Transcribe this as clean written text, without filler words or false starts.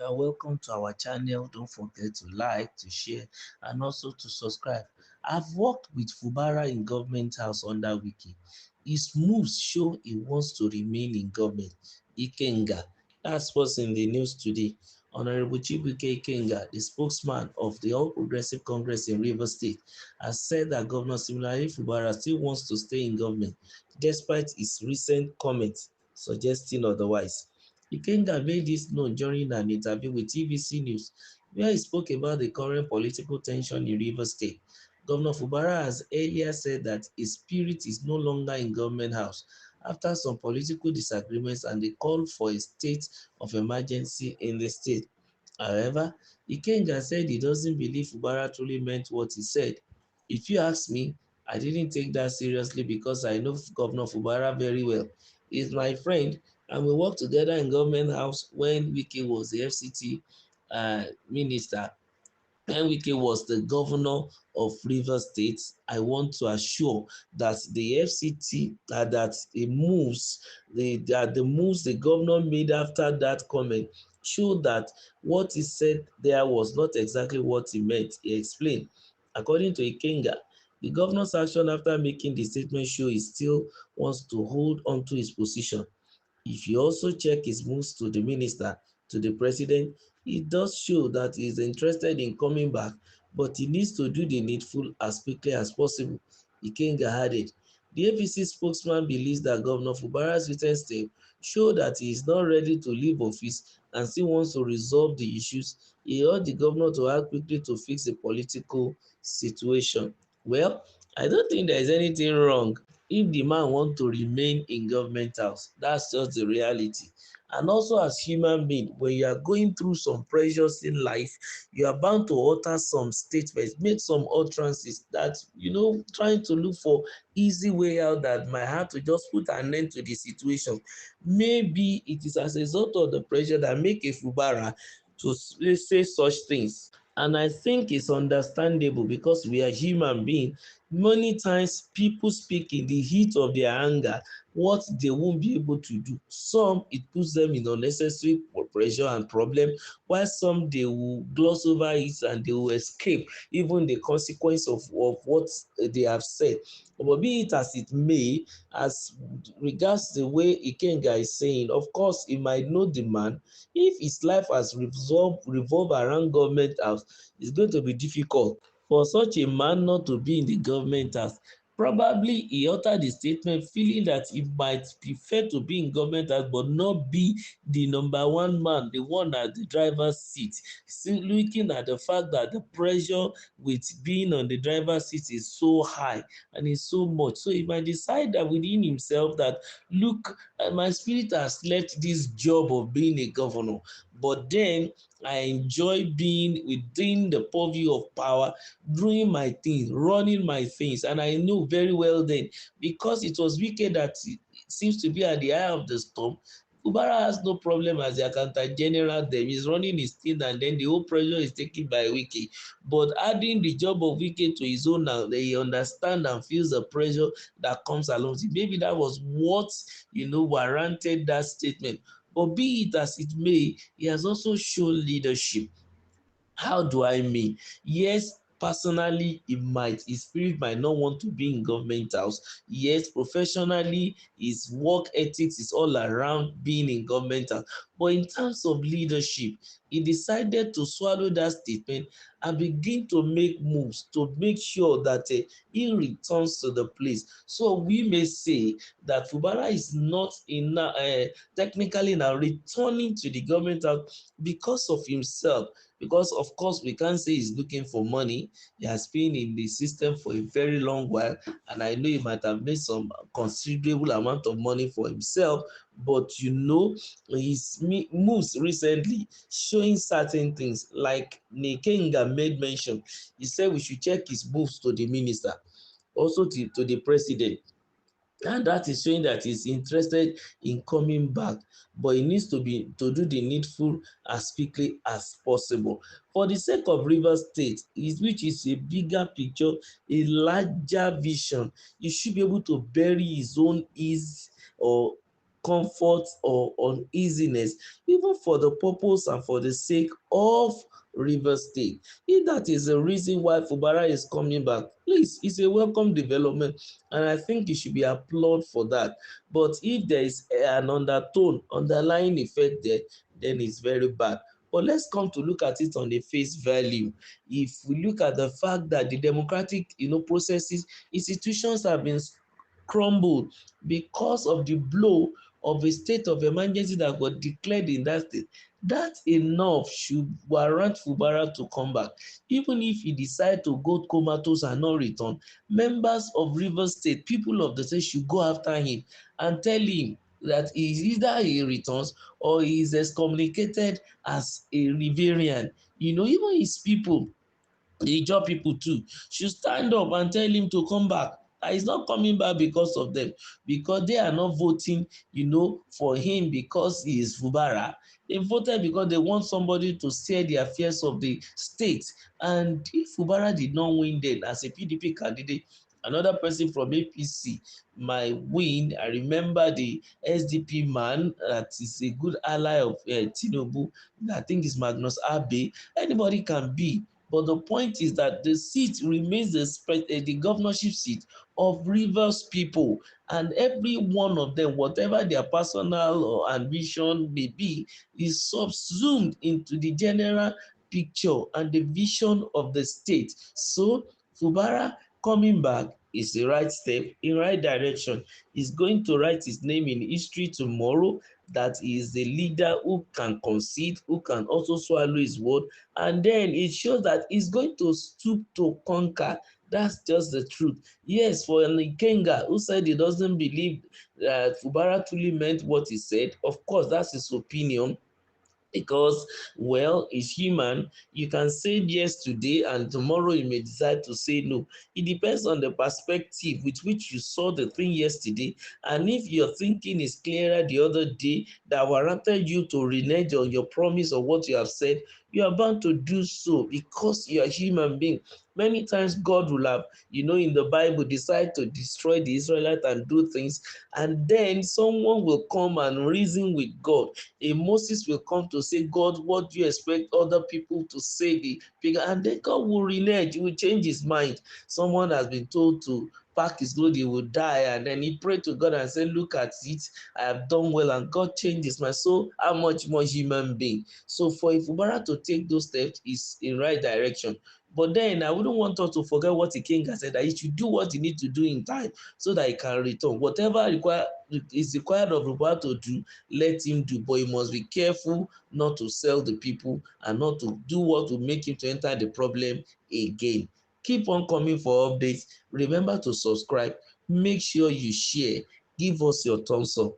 You are welcome to our channel. Don't forget to like, to share, and also to subscribe. I've worked with Fubara in government house under Wike. His moves show he wants to remain in government. Ikenga, that's what's in the news today. Honorable Chibuike Ikenga, the spokesman of the All Progressive Congress in Rivers State, has said that Governor Siminalayi Fubara still wants to stay in government, despite his recent comments suggesting otherwise. Ikenga made this known during an interview with TVC News, where he spoke about the current political tension in Rivers State. Governor Fubara has earlier said that his spirit is no longer in government house after some political disagreements and the call for a state of emergency in the state. However, Ikenga said he doesn't believe Fubara truly meant what he said. If you ask me, I didn't take that seriously because I know Governor Fubara very well. He's my friend and we worked together in government house when Wike was the FCT minister. When Wike was the governor of Rivers State, I want to assure that the FCT that the moves the governor made after that comment show that what he said there was not exactly what he meant. He explained. According to Ikenga, the governor's action after making the statement show he still wants to hold on to his position. If you also check his moves to the minister, to the president, it does show that he is interested in coming back, but he needs to do the needful as quickly as possible. Ikenga added. The APC spokesman believes that Governor Fubara's recent step show that he is not ready to leave office and still wants to resolve the issues. He urged the governor to act quickly to fix the political situation. Well, I don't think there is anything wrong if the man want to remain in government house. That's just the reality. And also as human being, when you are going through some pressures in life, you are bound to utter some statements, make some utterances that, trying to look for easy way out that might have to just put an end to the situation. Maybe it is as a result of the pressure that make a Fubara to say such things. And I think it's understandable because we are human beings. Many times people speak in the heat of their anger what they won't be able to do. Some, it puts them in unnecessary pressure and problem, while some, they will gloss over it and they will escape even the consequence of what they have said. But be it as it may, as regards the way Ikenga is saying, of course, he might know the man. If his life has revolved around government house, it's going to be difficult for such a man not to be in the government house. Probably he uttered the statement feeling that he might prefer to be in government house but not be the number one man, the one at the driver's seat. Still looking at the fact that the pressure with being on the driver's seat is so high and is so much. So he might decide that within himself that, look, my spirit has left this job of being a governor, but then I enjoy being within the purview of power, doing my things, running my things. And I know very well then, because it was Wike that seems to be at the eye of the storm, Fubara has no problem as the accountant general. Them is running his thing, and then the whole pressure is taken by Wike. But adding the job of Wike to his own now, he understand and feels the pressure that comes along. Maybe that was what warranted that statement. But be it as it may, he has also shown leadership. How do I mean? Yes, personally, his spirit might not want to be in government house. Yes, professionally, his work ethics is all around being in government house. But in terms of leadership, he decided to swallow that statement and begin to make moves to make sure that he returns to the place. So we may say that Fubara is not technically now returning to the government house because of himself. Because of course we can't say he's looking for money. He has been in the system for a very long while, and I know he might have made some considerable amount of money for himself. But his moves recently showing certain things, like Nekenga made mention. He said we should check his moves to the minister, also to the president, and that is showing that he's interested in coming back, but he needs to do the needful as quickly as possible for the sake of Rivers State, which is a bigger picture, a larger vision. He should be able to bury his own ease or comfort or uneasiness, even for the purpose and for the sake of Rivers State. If that is the reason why Fubara is coming back, please, it's a welcome development, and I think it should be applauded for that. But if there is an underlying effect there, then it's very bad. But let's come to look at it on the face value. If we look at the fact that the democratic, processes, institutions have been crumbled because of the blow of a state of emergency that got declared in that state, that enough should warrant Fubara to come back. Even if he decide to go comatose and not return, members of Rivers State, people of the state should go after him and tell him that either he returns or he is excommunicated as a Riverian. Even his people, the job people too, should stand up and tell him to come back. He's not coming back because of them, because they are not voting, for him because he is Fubara. They voted because they want somebody to steer the affairs of the state. And if Fubara did not win then as a PDP candidate, another person from APC might win. I remember the SDP man that is a good ally of Tinubu, I think is Magnus Abe. Anybody can be. But the point is that the seat remains the governorship seat of Rivers people, and every one of them, whatever their personal or ambition may be, is subsumed into the general picture and the vision of the state. So Fubara coming back is the right step in right direction. He's going to write his name in history tomorrow, that he is a leader who can concede, who can also swallow his word, and then it shows that he's going to stoop to conquer. That's just the truth. Yes, for Ikenga, who said he doesn't believe that Fubara truly meant what he said, of course, that's his opinion, because, well, it's human. You can say yes today and tomorrow you may decide to say no. It depends on the perspective with which you saw the thing yesterday, and if your thinking is clearer the other day that warranted you to renege on your promise or what you have said, you are bound to do so because you are a human being. Many times God will have, in the Bible, decide to destroy the Israelites and do things, and then someone will come and reason with God. A Moses will come to say, God, what do you expect other people to say? And then God will renege, he will change his mind. Someone has been told to pack his load, he will die, and then he prayed to God and said, look at it, I have done well, and God changed his mind. So how much more human being? So for Fubara to take those steps is in right direction. But then I wouldn't want us to forget what the king has said, that he should do what he needs to do in time so that he can return. Whatever is required of Fubara to do, let him do, but he must be careful not to sell the people and not to do what will make him to enter the problem again. Keep on coming for updates. Remember to subscribe. Make sure you share. Give us your thumbs up.